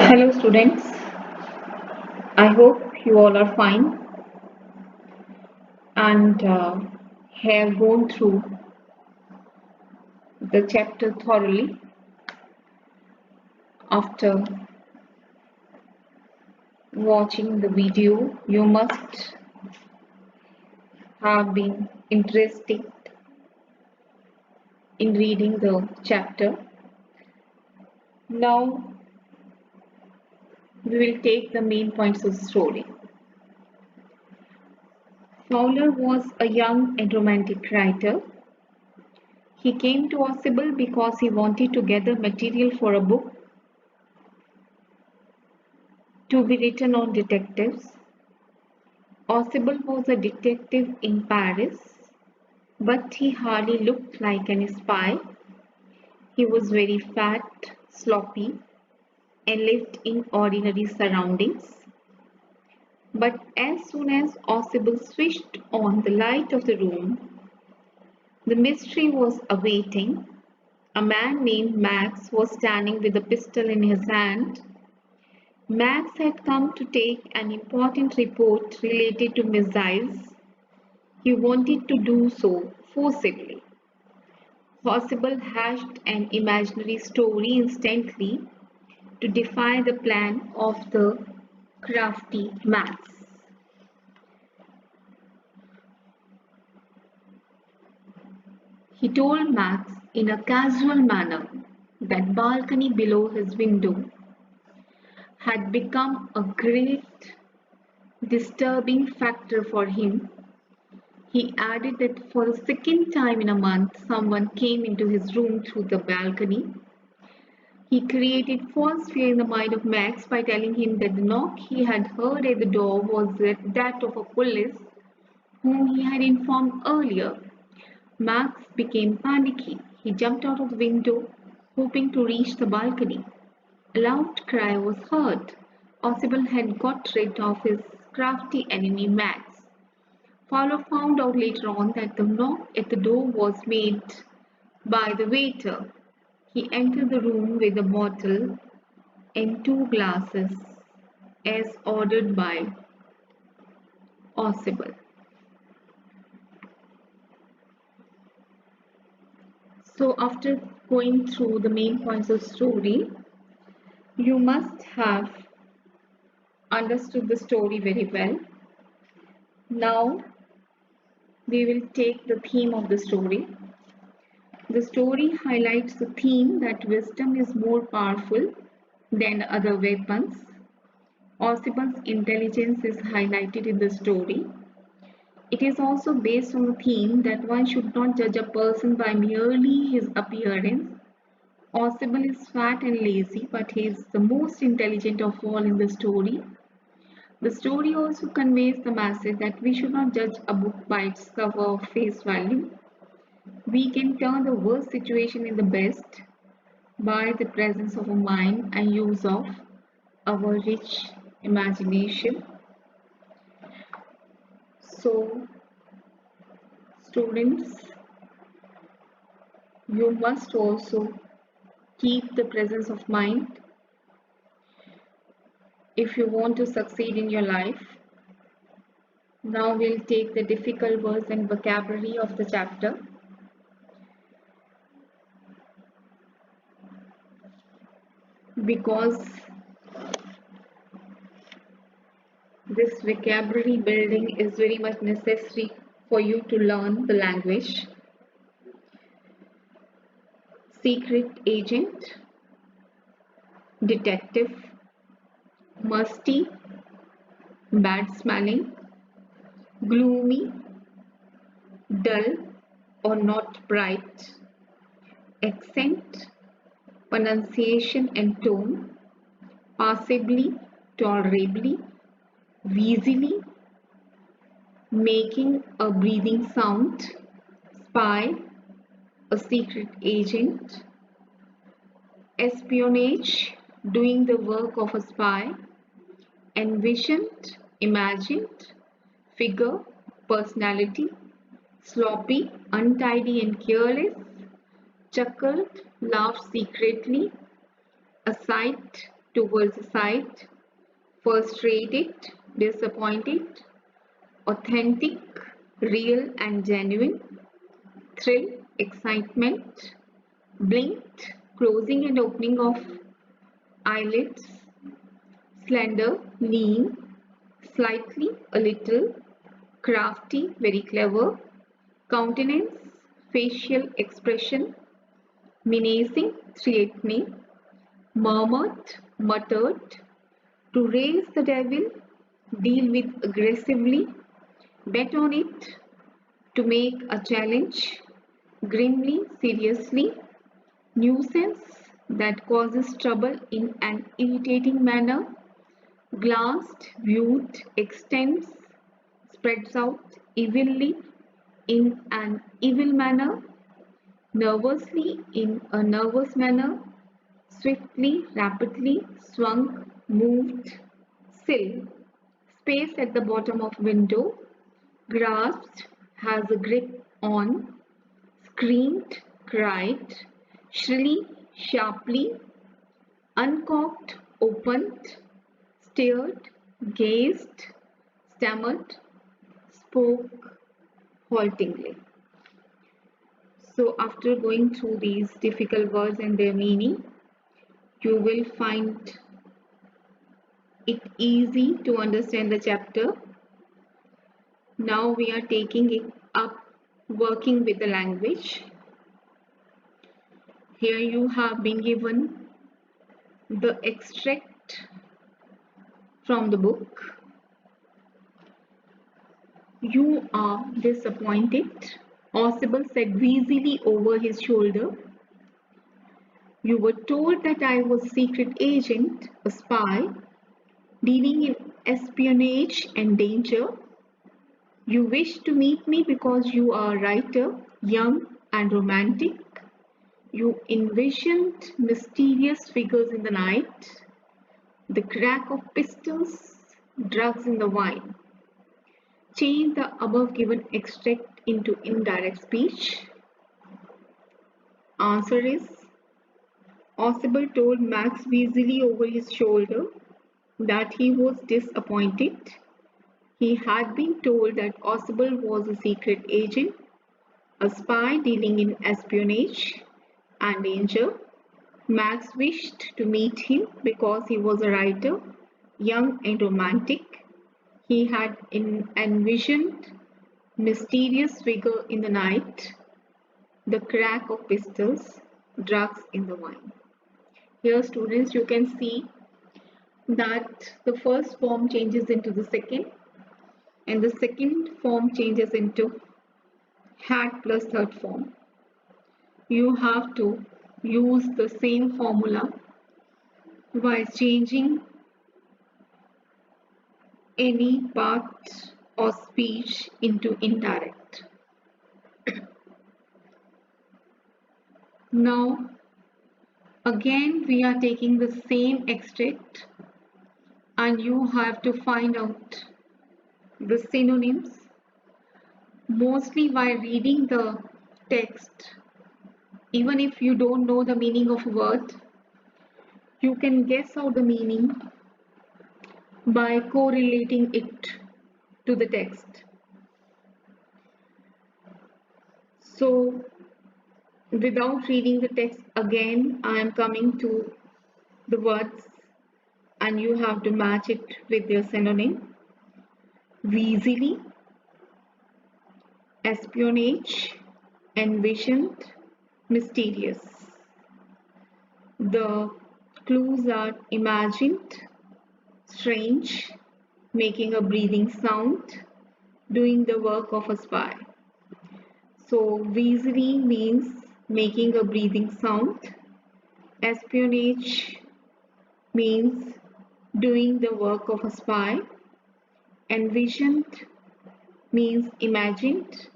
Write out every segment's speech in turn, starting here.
Hello students, I hope you all are fine and have gone through the chapter thoroughly. After watching the video, you must have been interested in reading the chapter. Now we will take the main points of the story. Fowler was a young and romantic writer. He came to Ausable because he wanted to gather material for a book to be written on detectives. Ausable was a detective in Paris, but he hardly looked like an spy. He was very fat, sloppy, and lived in ordinary surroundings. But as soon as Ausable switched on the light of the room, the mystery was awaiting. A man named Max was standing with a pistol in his hand. Max had come to take an important report related to missiles. He wanted to do so forcibly. Ausable hatched an imaginary story instantly to defy the plan of the crafty Max. He told Max in a casual manner that balcony below his window had become a great disturbing factor for him. He added that for the second time in a month, someone came into his room through the balcony. He created false fear in the mind of Max by telling him that the knock he had heard at the door was that of a police whom he had informed earlier. Max became panicky. He jumped out of the window, hoping to reach the balcony. A loud cry was heard. Ausable had got rid of his crafty enemy Max. Fowler found out later on that the knock at the door was made by the waiter. He entered the room with a bottle and two glasses, as ordered by Ausable. So after going through the main points of story, you must have understood the story very well. Now we will take the theme of the story. The story highlights the theme that wisdom is more powerful than other weapons. Ausible's intelligence is highlighted in the story. It is also based on the theme that one should not judge a person by merely his appearance. Ausable is fat and lazy, but he is the most intelligent of all in the story. The story also conveys the message that we should not judge a book by its cover or face value. We can turn the worst situation in the best by the presence of a mind and use of our rich imagination. So, students, you must also keep the presence of mind if you want to succeed in your life. Now we'll take the difficult words and vocabulary of the chapter. Because this vocabulary building is very much necessary for you to learn the language. Secret agent, detective, musty, bad smelling, gloomy, dull or not bright, accent, pronunciation and tone, passably, tolerably, wheezily, making a breathing sound, spy, a secret agent, espionage, doing the work of a spy, envisioned, imagined, figure, personality, sloppy, untidy and careless, chuckled, laughed secretly, a sight, towards the sight, frustrated, disappointed, authentic, real and genuine, thrill, excitement, blinked, closing and opening of eyelids, slender, lean, slightly, a little, crafty, very clever, countenance, facial expression, menacing, threatening, murmured, muttered, to raise the devil, deal with aggressively, bet on it, to make a challenge, grimly, seriously, nuisance that causes trouble in an irritating manner, glanced, viewed, extends, spreads out evilly in an evil manner, nervously in a nervous manner, swiftly, rapidly, swung, moved, sill, space at the bottom of window, grasped, has a grip on, screamed, cried, shrilly, sharply, uncorked, opened, stared, gazed, stammered, spoke haltingly. So after going through these difficult words and their meaning, you will find it easy to understand the chapter. Now we are taking it up, working with the language. Here you have been given the extract from the book. You are disappointed, Osable said wheezily over his shoulder. You were told that I was a secret agent, a spy, dealing in espionage and danger. You wished to meet me because you are a writer, young and romantic. You envisioned mysterious figures in the night, the crack of pistols, drugs in the wine. Change the above given extract into indirect speech. Answer is, Osable told Max Weasley over his shoulder that he was disappointed. He had been told that Osable was a secret agent, a spy dealing in espionage and danger. Max wished to meet him because he was a writer, young and romantic. He had envisioned mysterious figure in the night, the crack of pistols, drugs in the wine. Here students, you can see that the first form changes into the second and the second form changes into had plus third form. You have to use the same formula by changing any part or speech into indirect. Now again we are taking the same extract and you have to find out the synonyms. Mostly while reading the text, even if you don't know the meaning of a word, you can guess out the meaning by correlating it to the text. So without reading the text again, I am coming to the words and you have to match it with their synonym. Weaselly, espionage, envisioned, mysterious. The clues are imagined, strange, making a breathing sound, doing the work of a spy. So weaselly means making a breathing sound. Espionage means doing the work of a spy. Envisioned means imagined,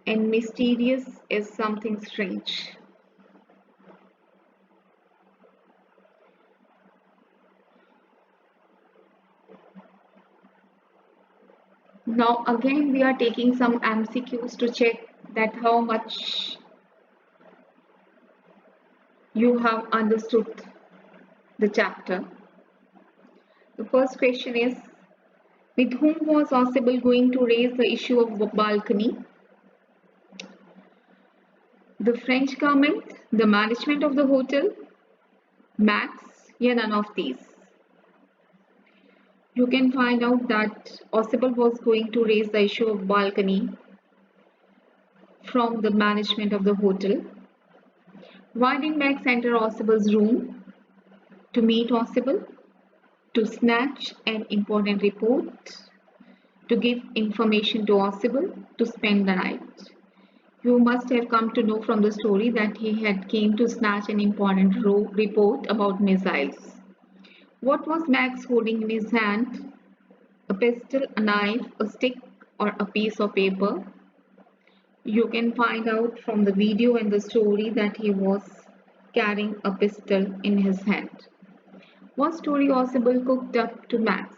and mysterious is something strange. Now again we are taking some MCQs to check that how much you have understood the chapter. The first question is, with whom was Ausable going to raise the issue of balcony? The French government, the management of the hotel, Max, yeah, none of these. You can find out that Ausable was going to raise the issue of balcony from the management of the hotel. Why did Max enter Ausable's room? To meet Ausable, to snatch an important report, to give information to Ausable, to spend the night. You must have come to know from the story that he had came to snatch an important report about missiles. What was Max holding in his hand? A pistol, a knife, a stick, or a piece of paper? You can find out from the video and the story that he was carrying a pistol in his hand. What story Ausable cooked up to Max?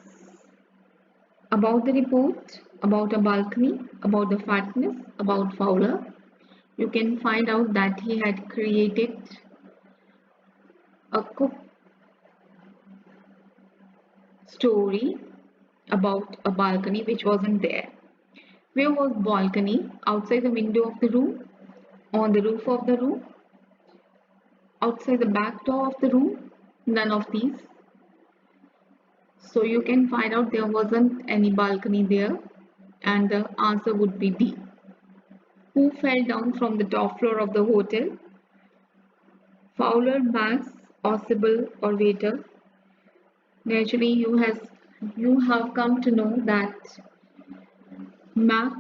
About the report, about a balcony, about the fatness, about Fowler. You can find out that he had created a cook story about a balcony which wasn't there. Where was balcony? Outside the window of the room, on the roof of the room, outside the back door of the room? None of these. So you can find out there wasn't any balcony there, and the answer would be D. Who fell down from the top floor of the hotel? Fowler, Max, Ausable, or waiter? Naturally, you have come to know that Max,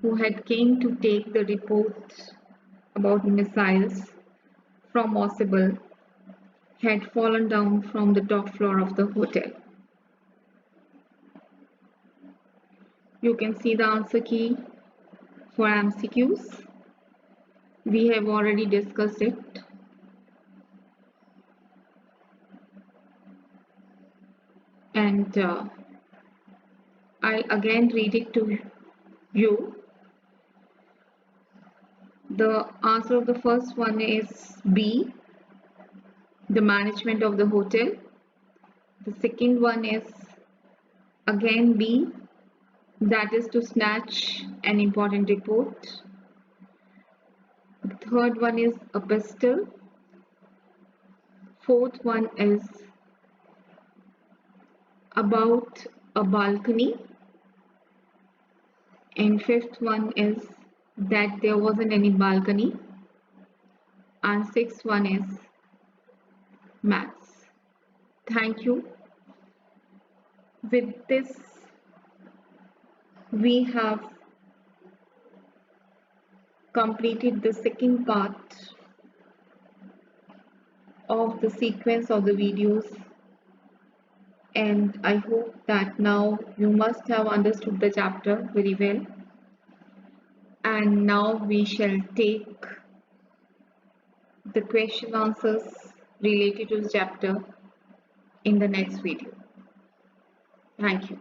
who had came to take the report about missiles from Ausable, had fallen down from the top floor of the hotel. You can see the answer key for MCQs. We have already discussed it. And I'll again read it to you. The answer of the first one is B, the management of the hotel. The second one is again B, that is to snatch an important report. The third one is a pistol. Fourth one is about a balcony. And fifth one is that there wasn't any balcony. And sixth one is Max. Thank you. With this, we have completed the second part of the sequence of the videos, and I hope that now you must have understood the chapter very well. And now we shall take the question answers related to the chapter in the next video. Thank you.